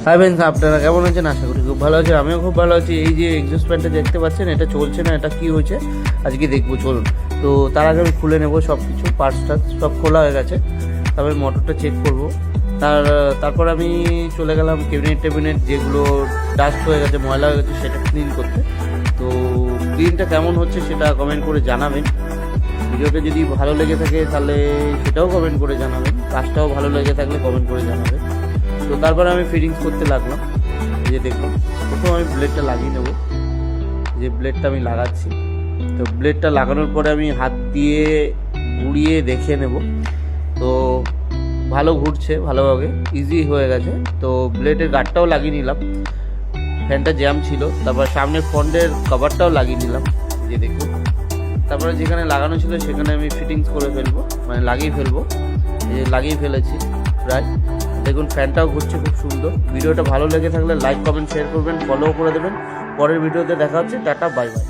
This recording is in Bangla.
হাই ফ্রেন্ডস, আপনারা কেমন আছেন? আশা করি খুব ভালো আছে। আমিও খুব ভালো আছি। এই যে এক্সস্ট ফ্যানটা দেখতে পাচ্ছেন, এটা চলছে না, এটা কি হয়েছে আজকে দেখবো, চলুন। তো তার আগে আমি খুলে নেবো সব কিছু, পার্টসটা সব খোলা হয়ে গেছে, তারপরে মোটরটা চেক করব। তারপর আমি চলে গেলাম ক্যাবিনেট যেগুলো ডাস্ট হয়ে গেছে, ময়লা হয়ে গেছে, সেটা ক্লিন করতে। তো ক্লিনটা কেমন হচ্ছে সেটা কমেন্ট করে জানাবেন। ভিডিওটা যদি ভালো লেগে থাকে তাহলে সেটাও কমেন্ট করে জানাবেন, কাজটাও ভালো লেগে থাকলে কমেন্ট করে জানাবেন। তো তারপরে আমি ফিটিংস করতে লাগলাম। এই যে দেখুন, প্রথম আমি ব্লেডটা লাগিয়ে নেব। যে ব্লেডটা আমি লাগাচ্ছি, তো ব্লেডটা লাগানোর পরে আমি হাত দিয়ে ঘুরিয়ে দেখে নেব। তো ভালো ঘুরছে, ভালোভাবে ইজি হয়ে গেছে। তো ব্লেডের গার্ডটাও লাগিয়ে নিলাম, ফ্যানটা জ্যাম ছিল। তারপর সামনে ফ্রন্টের কভারটাও লাগিয়ে নিলাম, এই যে দেখুন। তারপরে যেখানে লাগানো ছিল সেখানে আমি ফিটিংস করে ফেলবো, মানে লাগিয়ে ফেলবো। এই লাগিয়ে ফেলেছি প্রায়। দেখুন ফ্যানটাও ঘুরছে খুব সুন্দর। ভিডিওটা ভালো লেগে থাকলে লাইক, কমেন্ট, শেয়ার করবেন, ফলো করে দেবেন। পরের ভিডিওতে দেখা হচ্ছে। Tata, bye bye.